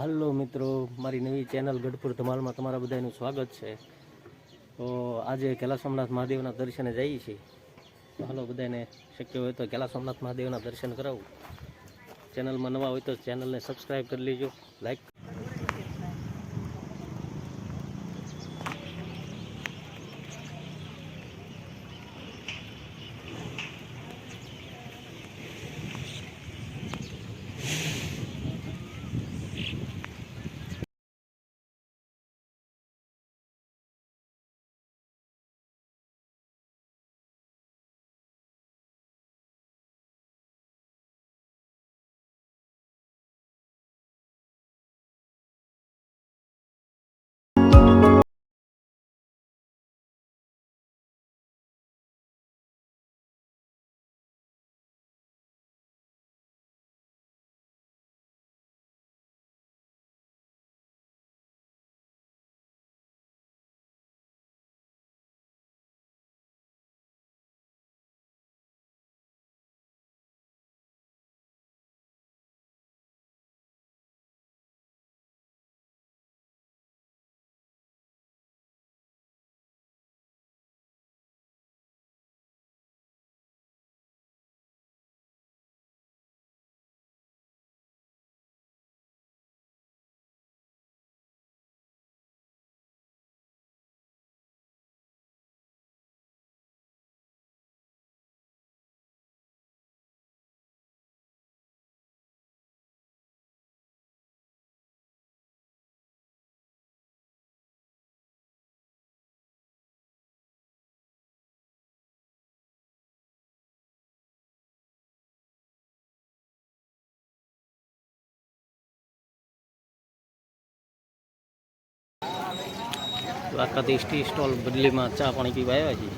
હાલો મિત્રો, મારી નવી ચેનલ ગઢપુર ધમાલમાં તમારા બધાનું સ્વાગત છે. તો આજે કેલા સોમનાથ મહાદેવના દર્શને જઈએ છીએ. તો હાલો બધાને શક્ય હોય તો કેલા સોમનાથ મહાદેવના દર્શન કરાવું. ચેનલમાં નવા હોય તો ચેનલને સબસ્ક્રાઈબ કરી લેજો, લાઈક. દ્વારકાધીશ ટી સ્ટોલ બદલીમાં ચા પાણી પીવા આવ્યા છીએ.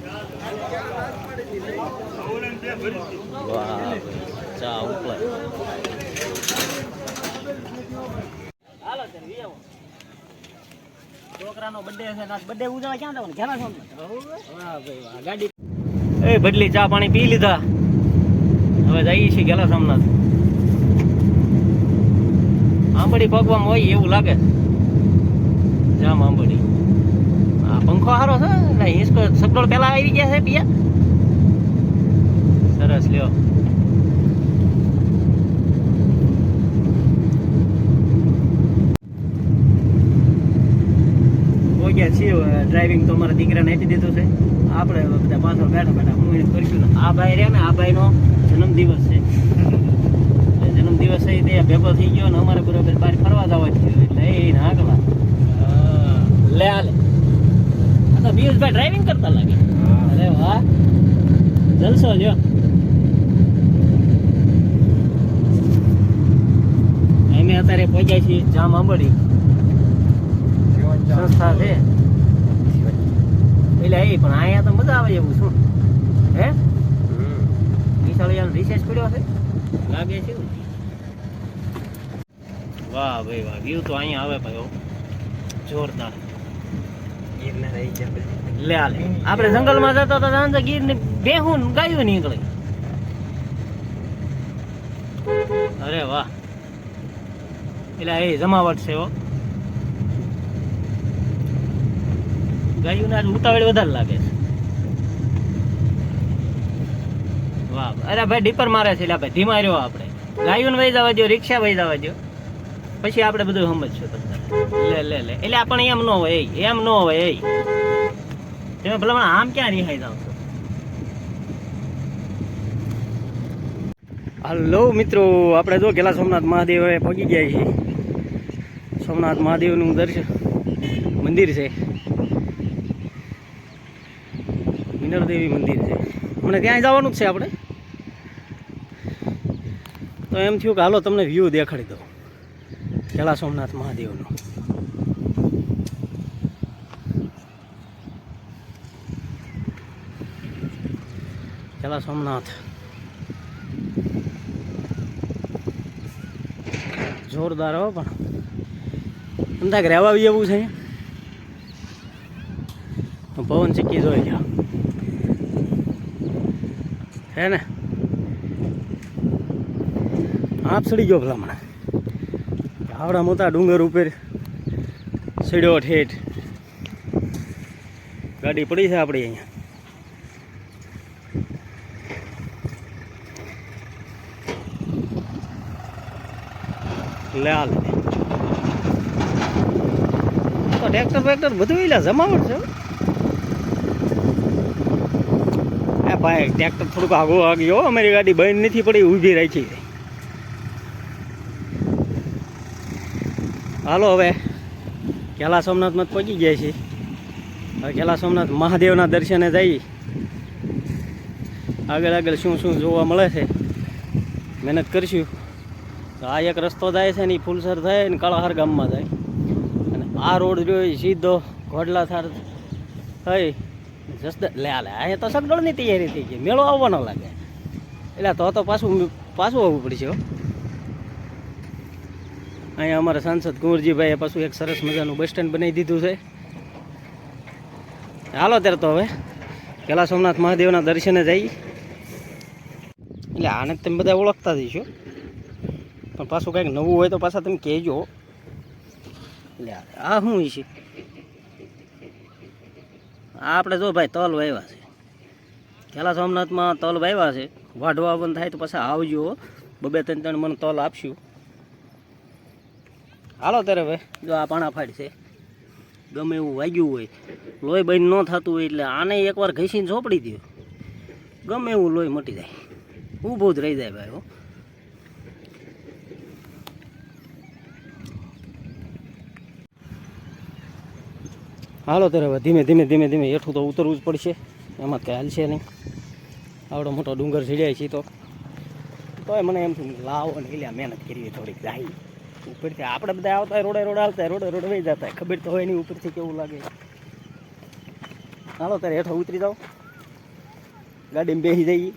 વાહ, ચા ઉપર છોકરાનો બર્થડે છે, બર્થડે ઉજવવા ક્યાં જવાનું? ઘણા છો? વાહ ભાઈ વાહ, ગાડી એ બદલી ચા પાણી પી લીધા. હવે જઈએ છીએ ગેલા સોમનાથ. આંબડી પગવામાં હોય એવું લાગે, જામ આંબડી. પંખો સારો છે ને, હિંચકો સગડોળ પેલા આવી ગયા છે પિયા. સરસ લ્યો. કોઈ ગયા છીએ ડ્રાઇવિંગ તો અમારા દીકરાને આપી દીધું છે. આપણે બધા પાછળ બેઠા બેઠા હું એને કરીશું. આ ભાઈ રહ્યા ને, આ ભાઈનો જન્મદિવસ છે. જન્મદિવસ છે તે ભેગો થઈ ગયો ને અમારે બરોબર બહાર ફરવા જવા થયું એટલે એ નાગલા લે આલે. તો પિયુષભાઈ ડ્રાઇવિંગ કરતા લાગે. અરે વાહ, જલસો જો. અમે અત્યારે પહોંચ્યા છીએ જામ આંબડી સંસ્થા છે એટલે એ પણ અહીંયા તો મજા આવે એવું શું હે નિશાળિયાનો રિસેસ પડ્યો છે લાગે છે. વાહ ભાઈ વાહ, વ્યૂ તો અહીંયા આવે ભાઈ જોરદાર. લે આલે આપણે જંગલમાં જતા હતા ગીર ની બેહું ગાયું નીકળે. અરે વાહ, એટલે એ જમાવટ છે હો. ગાયું ના ઉતાવળ વધારે લાગે છે. વાહ, અરે ભાઈ ડીપર મારે છે એટલે ભાઈ ધીમા રહ્યો. આપણે ગાયું વહી જવા દો, રિક્ષા વહી જવા દો, પછી આપણે બધું સમજશું તમને. લે લે એટલે આપણે એમ ન હોય, એમ ન હોય. તમે ભલા આમ ક્યાં રિહાઈ જાવ છો? હલો મિત્રો, આપણે જો ગેલા સોમનાથ મહાદેવ પહોંચી ગયા છીએ. સોમનાથ મહાદેવનું દર્શન મંદિર છે, મિનળદેવી મંદિર છે. મને ત્યાં જવાનું જ છે આપણે. તો એમ થયું કે હાલો તમને વ્યૂ દેખાડી દો ગેલા સોમનાથ મહાદેવનો. ગેલા સોમનાથ જોરદાર હો, પણ અંદાજ રહેવા એવું છે. પવન ચક્કી જોઈ જાઓ હે ને, આપ સડી ગયો ભલા મને. આવડા મોટા ડુંગર ઉપર સીડો ઠેઠ ગાડી પડી છે આપણી અહીંયા. લાલ તો ટ્રેક્ટર બધું એલા જમાવટ છે. એ ભાઈ ટ્રેક્ટર થોડુંક આગો આગી અમારી ગાડી બંધ નથી પડી, ઊભી રાખી. હાલો હવે કેલા સોમનાથમાં પહોંચી ગયા છીએ. હવે કેલા સોમનાથ મહાદેવના દર્શને જઈ. આગળ આગળ શું શું જોવા મળે છે મહેનત કરીશું. તો આ એક રસ્તો જાય છે ને એ ફૂલસર થાય ને કાળાહાર ગામમાં જાય, અને આ રોડ જોઈ સીધો ઘોડલા થાર થઈ જસદ લે આલે. અહીંયા તો સગડોળની તૈયારી થઈ ગઈ, મેળો આવવાનો લાગે. એટલે તો પાછું આવવું પડશે. અહીંયા અમારા સાંસદ કુંવરજીભાઈએ પાછું એક સરસ મજાનું બસ સ્ટેન્ડ બનાવી દીધું છે. હાલો ત્યારે તો હવે કેલા સોમનાથ મહાદેવના દર્શને જઈ. એટલે આને તમે બધા ઓળખતા જઈશો, પણ પાછું કંઈક નવું હોય તો પાછા તમે કહેજો. એટલે આ શું છે? આપણે જો ભાઈ તલ વાવ્યા છે કેલા સોમનાથમાં, તલ વાવ્યા છે. વાઢવા બંધ થાય તો પાછા આવજો, 2-3 મને તલ આપશું. હાલો ત્યારે હવે જો આ પાણા ફાડ છે, ગમે એવું વાગ્યું હોય, લોહી બંધ ન થતું હોય એટલે આને એકવાર ઘસીને ચોપડી દો, ગમે એવું લોહી મટી જાય, ઊભું જ રહી જાય ભાઈ. હાલો ત્યારે હવે ધીમે ધીમે હેઠું તો ઉતરવું જ પડશે, એમાં કંઈ હાલશે નહીં. આવડો મોટો ડુંગર ચડ્યા છે તોય મને એમ થયું લાવો ને એટલે મહેનત કરવી થોડીક જાય ઉપરથી. આપણે બધા આવતા રોડે હાલતા રોડે વહી જતા, ખબર તો હોય નહીં ઉપરથી કેવું લાગે. હાલો ત્યારે હેઠો ઉતરી જાઓ, ગાડીમાં બેસી જઈએ.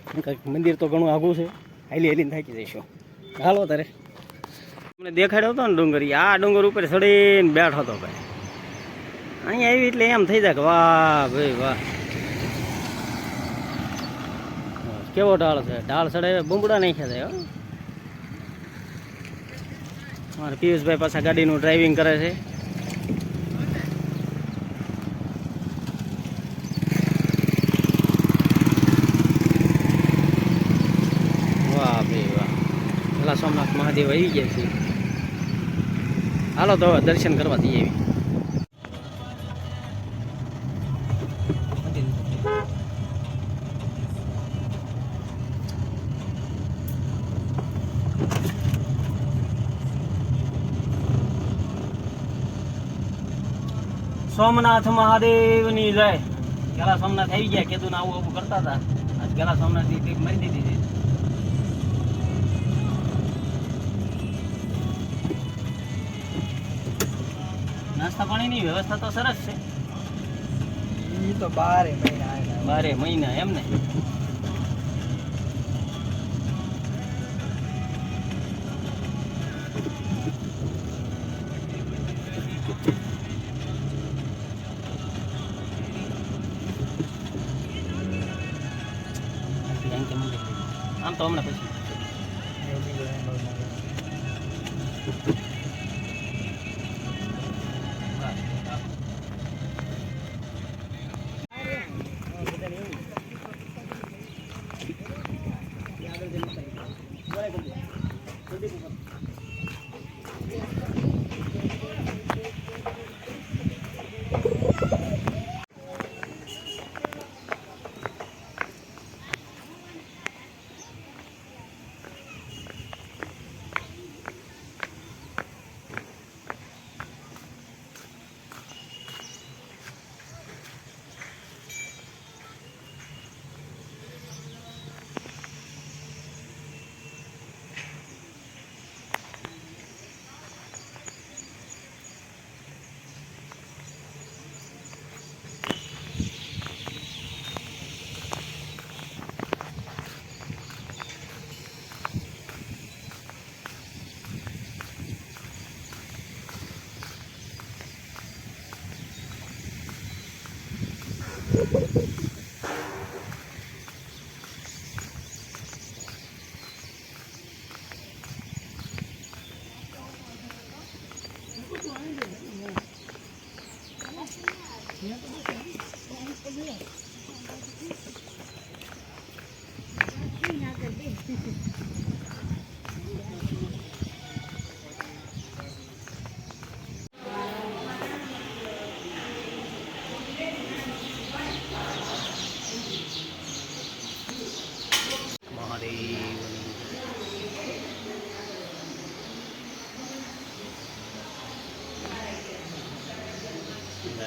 મંદિર તો ઘણું આઘું છે, હાલીને થાકી જઈશું. હાલો ત્યારે મને દેખાડ્યો હતો ને ડુંગર, આ ડુંગર ઉપર ચડીને બેઠો હતો ભાઈ. અહીંયા આવી એટલે એમ થઈ જાય કે વાહ ભાઈ વાહ, કેવો ઢાળ છે. ઢાળ ચડે બુંબડા નાખ્યા જાય. મારા પિયુષભાઈ પાછા ગાડીનું ડ્રાઇવિંગ કરે છે. વાહ ભાઈ વાહ, પેલા સોમનાથ મહાદેવ આવી ગયા છે. હાલો તો દર્શન કરવા જઈએ. સોમનાથ મહાદેવની જય. કેલા સોમનાથ આવી ગયા, કીધું ને આવું કરતા હતા. આજ કેલા સોમનાથની ટ્રીપ મારી દીધી છે. નાસ્તા પાણીની વ્યવસ્થા તો સરસ છે. એ તો 12 મહિના એમ ને. આમ તો હમણાં પછી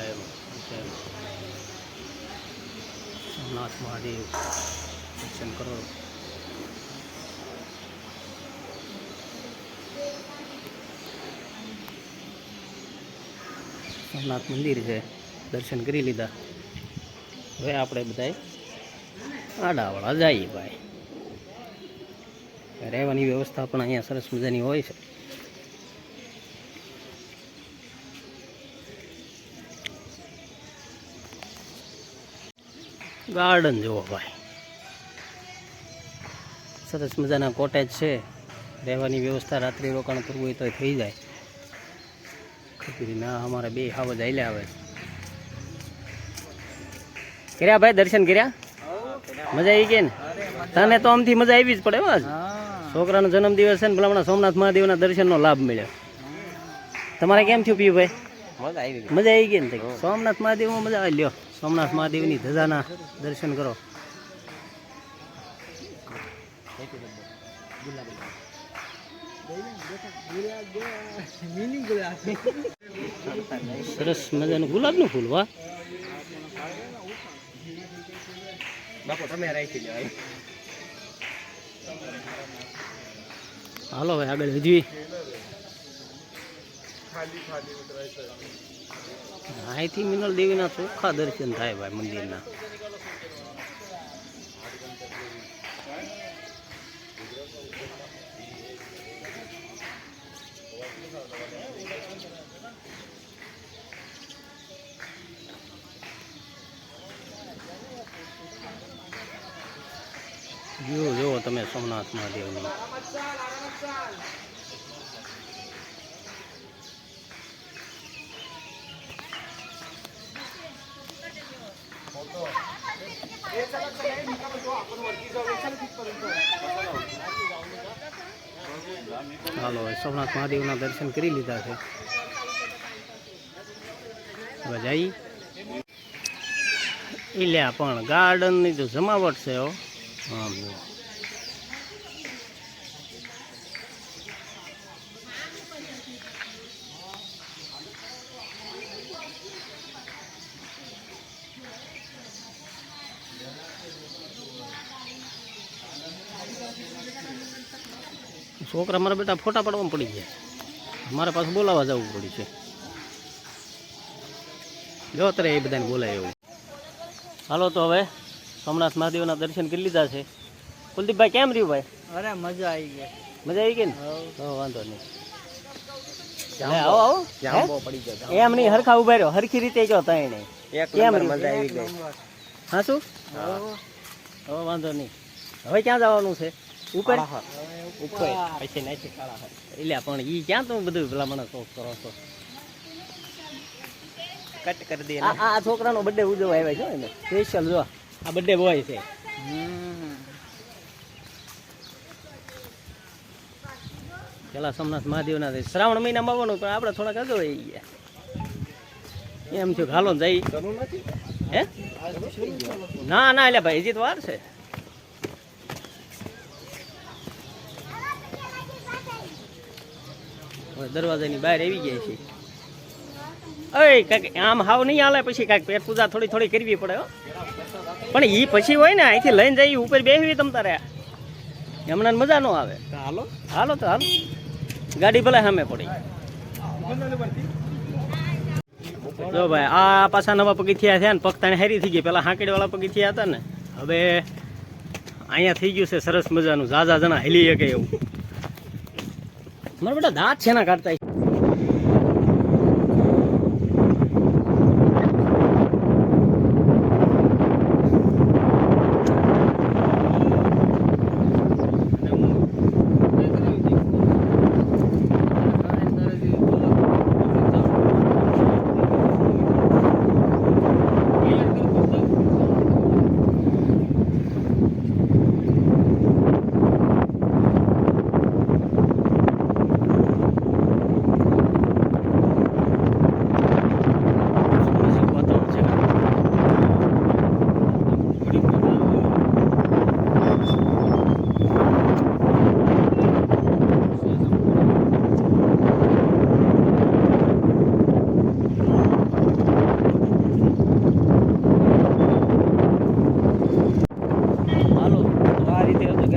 લીધા એમ સોમનાથ મહાદેવ દર્શન કરો. સોમનાથ મંદિર છે, દર્શન કરી લીધા. હવે આપણે બધાય આડાવાળા જઈએ ભાઈ. રહેવાની વ્યવસ્થા પણ અહીંયા સરસ મજાની હોય છે. ગાર્ડન જુઓ ભાઈ, સરસ મજાના કોટેજ છે. રહેવાની વ્યવસ્થા રાત્રિ રોકાણ કરવું હોય તો થઈ જાય. ના અમારે બે હાવ જ આલ્યા આવે. કર્યા ભાઈ દર્શન કર્યા? મજા આવી ગઈ ને? તને તો આમથી મજા આવી જ પડે. એમાં છોકરાનો જન્મદિવસ છે ને ભલામણા સોમનાથ મહાદેવના દર્શનનો લાભ મળ્યો. તમારે કેમ થયું પીયુભાઈ? મજા આવી ગઈ ને? સોમનાથ મહાદેવમાં મજા આવી. લ્યો સોમનાથ મહાદેવની ધજાના દર્શન કરો. સરસ મજાનું ગુલાબનું ફૂલ. વાહ બાપુ તમે રાખી લો. હાલો ભાઈ આગળ હજી અહીંથી મિનલ દેવીના ચોખ્ખા દર્શન થાય ભાઈ મંદિરના. જુઓ તમે સોમનાથ મહાદેવનું. હાલો સોમનાથ મહાદેવના દર્શન કરી લીધા છે. હવે જઈ લ્યા પણ ગાર્ડનની તો જમાવટ છે. છોકરા મારા બેટા ફોટા પાડવામાં પડી ગયા. મારે પાછું બોલાવવા જવું પડી છે. જો અત્યારે એ બધાને બોલાય એવું. હાલો તો હવે સોમનાથ મહાદેવના દર્શન કરી લીધા છે. કુલદીપભાઈ કેમ રહ્યું ભાઈ? અરે મજા આવી ગઈ. મજા આવી ગઈ ને? વાંધો નહીં. આવો આવો પડી ગયો. એમ નહીં હરખા ઉભા રહ્યો. હરખી રીતે જો તઈ નહીં. કેમ મજા આવી ગઈ? હા શું? હવે વાંધો નહીં. હવે ક્યાં જવાનું છે? ઉપર ઉપર પછી નાખી કાળા. એટલે પણ ઈ ક્યાં તમે બધું પેલા મને શોખ કરો છો? કટ કરી દે. આ છોકરાનો બર્થડે ઉજવવા આવ્યા છે ને સ્પેશિયલ. જો આ બર્થડે બોય છે. પેલા સોમનાથ મહાદેવના શ્રાવણ મહિનામાં આવવાનું પણ આપણે થોડાક અગાઉ આવી ગયા. એમ થયું હાલો જઈ. હે ના ના એટલે ભાઈ હજી તો વાર છે. દરવાજાની બહાર આવી ગયા છે. અરે કાંઈક આમ હાવ નહીં હાલે. પછી કાંઈક પેટ પૂજા થોડી થોડી કરવી પડે. પણ એ પછી હોય ને અહીંથી લઈને જઈ ઉપર બેસવી તમ તારે હમણાં મજા ન આવે. હાલો હાલો તો હાલો. ગાડી ભલે સામે પડી. જો ભાઈ આ પાછા નવા પગથિયા થયા ને. પગતાને હેરી થઈ ગઈ. પેલા હાંકડીવાળા પગથિયા હતા ને, હવે અહીંયા થઈ ગયું છે સરસ મજાનું. ઝાઝા જણા હેલી શકે એવું. મારા બેટા દાંત છે ના કાઢતા.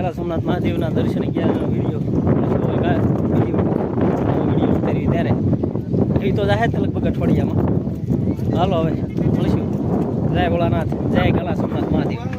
ગલા સોમનાથ મહાદેવના દર્શન ગયા વિડીયો ઉતારી ત્યારે એ તો જાહેર લગભગ અઠવાડિયામાં. હાલો હવે મળીશું. જય ભોળાનાથ, જય ગલા સોમનાથ મહાદેવ.